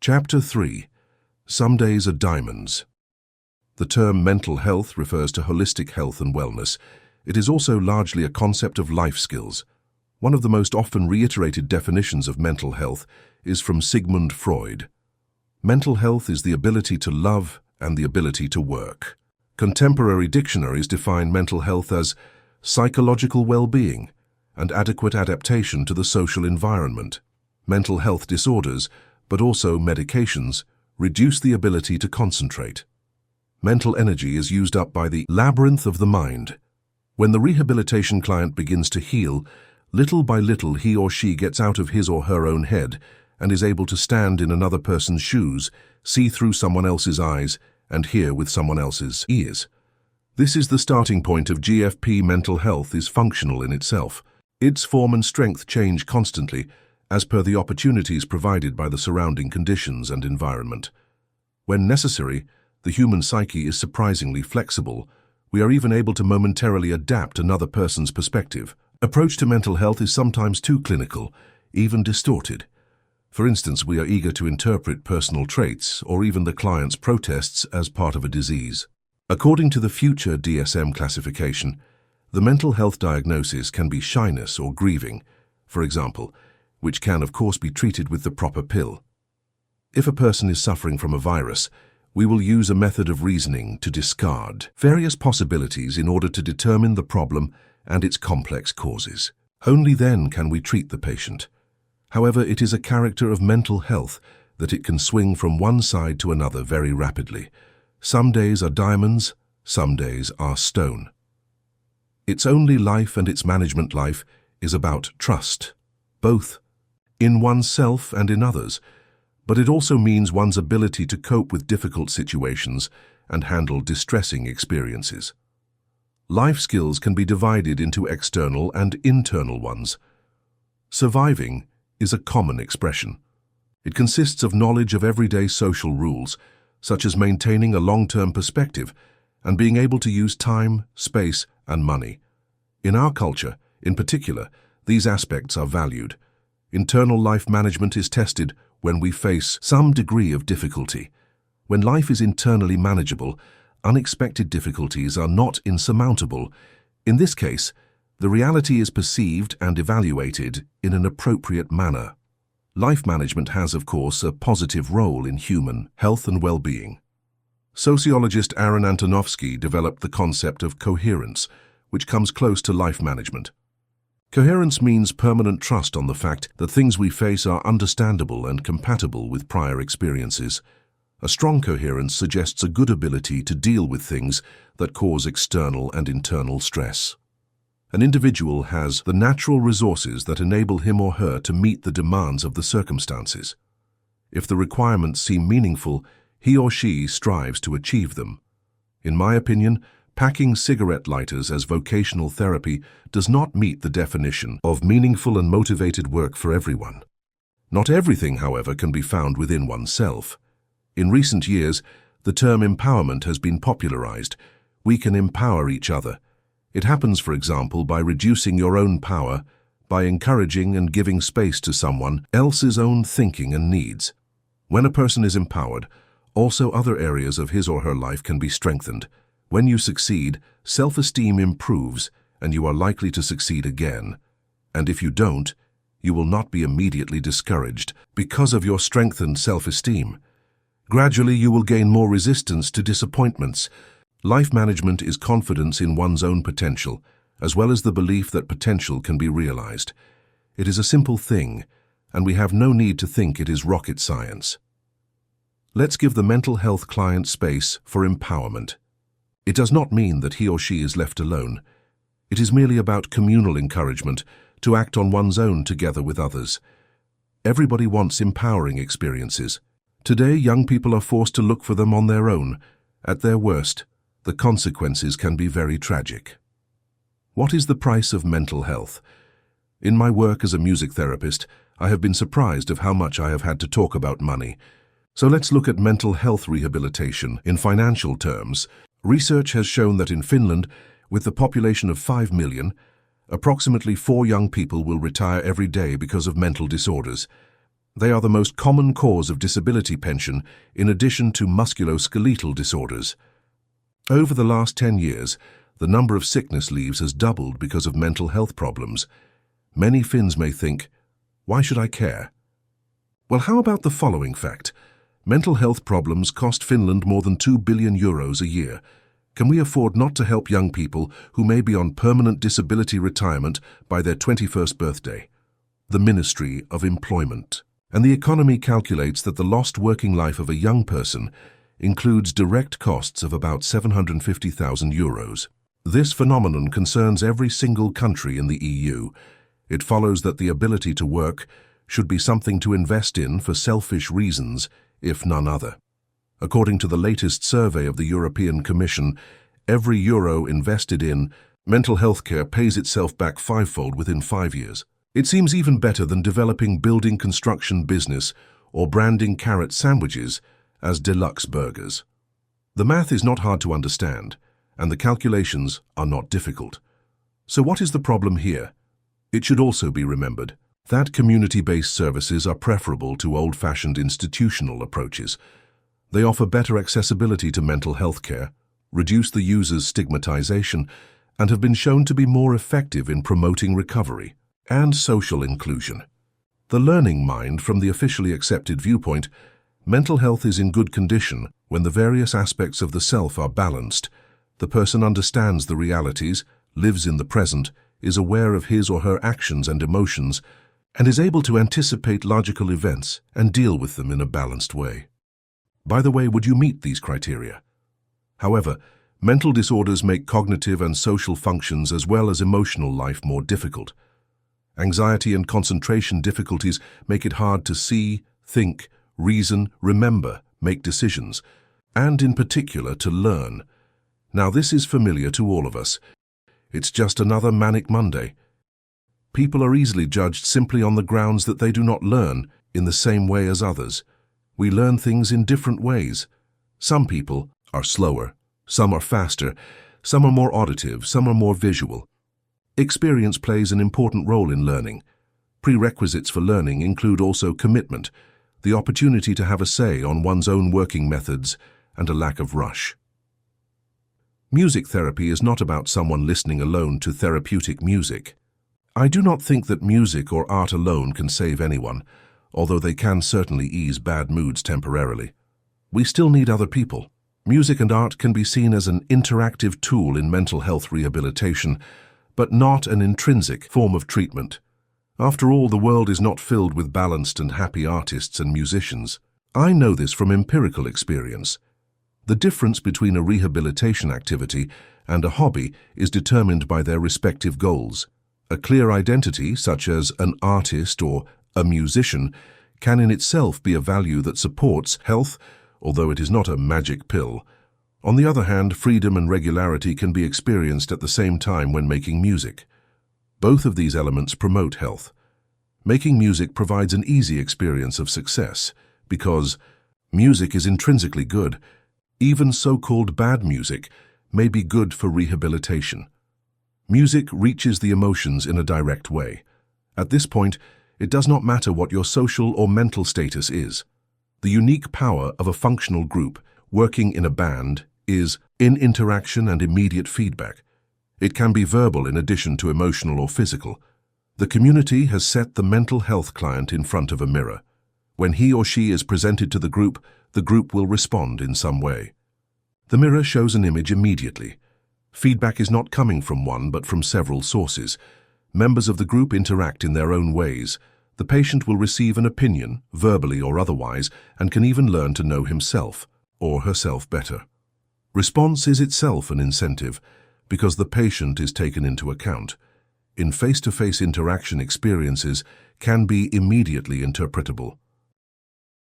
Chapter 3. Some Days Are Diamonds. The term mental health refers to holistic health and wellness. It is also largely a concept of life skills. One of the most often reiterated definitions of mental health is from Sigmund Freud. Mental health is the ability to love and the ability to work. Contemporary dictionaries define mental health as psychological well-being and adequate adaptation to the social environment. Mental health disorders, but also medications, reduce the ability to concentrate. Mental energy is used up by the labyrinth of the mind. When the rehabilitation client begins to heal, little by little he or she gets out of his or her own head and is able to stand in another person's shoes, see through someone else's eyes, and hear with someone else's ears. This is the starting point of GFP. Mental health is functional in itself. Its form and strength change constantly, as per the opportunities provided by the surrounding conditions and environment. When necessary, the human psyche is surprisingly flexible. We are even able to momentarily adapt another person's perspective. Approach to mental health is sometimes too clinical, even distorted. For instance, we are eager to interpret personal traits or even the client's protests as part of a disease. According to the future DSM classification, the mental health diagnosis can be shyness or grieving, for example, which can of course be treated with the proper pill. If a person is suffering from a virus, we will use a method of reasoning to discard various possibilities in order to determine the problem and its complex causes. Only then can we treat the patient. However, it is a character of mental health that it can swing from one side to another very rapidly. Some days are diamonds, some days are stone. Its only life and its management life is about trust, both in oneself and in others, but it also means one's ability to cope with difficult situations and handle distressing experiences. Life skills can be divided into external and internal ones. Surviving is a common expression. It consists of knowledge of everyday social rules, such as maintaining a long-term perspective and being able to use time, space, and money. In our culture, in particular, these aspects are valued. Internal life management is tested when we face some degree of difficulty. When life is internally manageable, unexpected difficulties are not insurmountable. In this case, the reality is perceived and evaluated in an appropriate manner. Life management has, of course, a positive role in human health and well-being. Sociologist Aaron Antonovsky developed the concept of coherence, which comes close to life management. Coherence means permanent trust on the fact that things we face are understandable and compatible with prior experiences. A strong coherence suggests a good ability to deal with things that cause external and internal stress. An individual has the natural resources that enable him or her to meet the demands of the circumstances. If the requirements seem meaningful, he or she strives to achieve them. In my opinion, packing cigarette lighters as vocational therapy does not meet the definition of meaningful and motivated work for everyone. Not everything, however, can be found within oneself. In recent years, the term empowerment has been popularized. We can empower each other. It happens, for example, by reducing your own power, by encouraging and giving space to someone else's own thinking and needs. When a person is empowered, also other areas of his or her life can be strengthened. When you succeed, self-esteem improves and you are likely to succeed again. And if you don't, you will not be immediately discouraged because of your strengthened self-esteem. Gradually, you will gain more resistance to disappointments. Life management is confidence in one's own potential, as well as the belief that potential can be realized. It is a simple thing, and we have no need to think it is rocket science. Let's give the mental health client space for empowerment. It does not mean that he or she is left alone. It is merely about communal encouragement to act on one's own together with others. Everybody wants empowering experiences. Today, young people are forced to look for them on their own. At their worst, the consequences can be very tragic. What is the price of mental health? In my work as a music therapist, I have been surprised of how much I have had to talk about money. So let's look at mental health rehabilitation in financial terms. Research has shown that in Finland, with the population of 5 million, approximately 4 young people will retire every day because of mental disorders. They are the most common cause of disability pension in addition to musculoskeletal disorders. Over the last 10 years, the number of sickness leaves has doubled because of mental health problems. Many Finns may think, why should I care? Well, how about the following fact? Mental health problems cost Finland more than €2 billion a year. Can we afford not to help young people who may be on permanent disability retirement by their 21st birthday? The Ministry of Employment and the Economy calculates that the lost working life of a young person includes direct costs of about €750,000. This phenomenon concerns every single country in the EU. It follows that the ability to work should be something to invest in for selfish reasons, if none other. According to the latest survey of the European Commission, every euro invested in mental health care pays itself back fivefold within 5 years. It seems even better than developing building construction business or branding carrot sandwiches as deluxe burgers. The math is not hard to understand, and the calculations are not difficult. So what is the problem here? It should also be remembered that community-based services are preferable to old-fashioned institutional approaches. They offer better accessibility to mental health care, reduce the user's stigmatization, and have been shown to be more effective in promoting recovery and social inclusion. The learning mind from the officially accepted viewpoint, mental health is in good condition when the various aspects of the self are balanced. The person understands the realities, lives in the present, is aware of his or her actions and emotions, and is able to anticipate logical events and deal with them in a balanced way. By the way, would you meet these criteria? However, mental disorders make cognitive and social functions as well as emotional life more difficult. Anxiety and concentration difficulties make it hard to see, think, reason, remember, make decisions, and in particular to learn. Now this is familiar to all of us. It's just another manic Monday. People are easily judged simply on the grounds that they do not learn in the same way as others. We learn things in different ways. Some people are slower, some are faster, some are more auditive, some are more visual. Experience plays an important role in learning. Prerequisites for learning include also commitment, the opportunity to have a say on one's own working methods, and a lack of rush. Music therapy is not about someone listening alone to therapeutic music. I do not think that music or art alone can save anyone, although they can certainly ease bad moods temporarily. We still need other people. Music and art can be seen as an interactive tool in mental health rehabilitation, but not an intrinsic form of treatment. After all, the world is not filled with balanced and happy artists and musicians. I know this from empirical experience. The difference between a rehabilitation activity and a hobby is determined by their respective goals. A clear identity, such as an artist or a musician, can in itself be a value that supports health, although it is not a magic pill. On the other hand, freedom and regularity can be experienced at the same time when making music. Both of these elements promote health. Making music provides an easy experience of success because music is intrinsically good. Even so-called bad music may be good for rehabilitation. Music reaches the emotions in a direct way. At this point, it does not matter what your social or mental status is. The unique power of a functional group working in a band is in interaction and immediate feedback. It can be verbal in addition to emotional or physical. The community has set the mental health client in front of a mirror. When he or she is presented to the group will respond in some way. The mirror shows an image immediately. Feedback is not coming from one but from several sources. Members of the group interact in their own ways. The patient will receive an opinion, verbally or otherwise, and can even learn to know himself or herself better. Response is itself an incentive because the patient is taken into account. In face-to-face interaction, experiences can be immediately interpretable.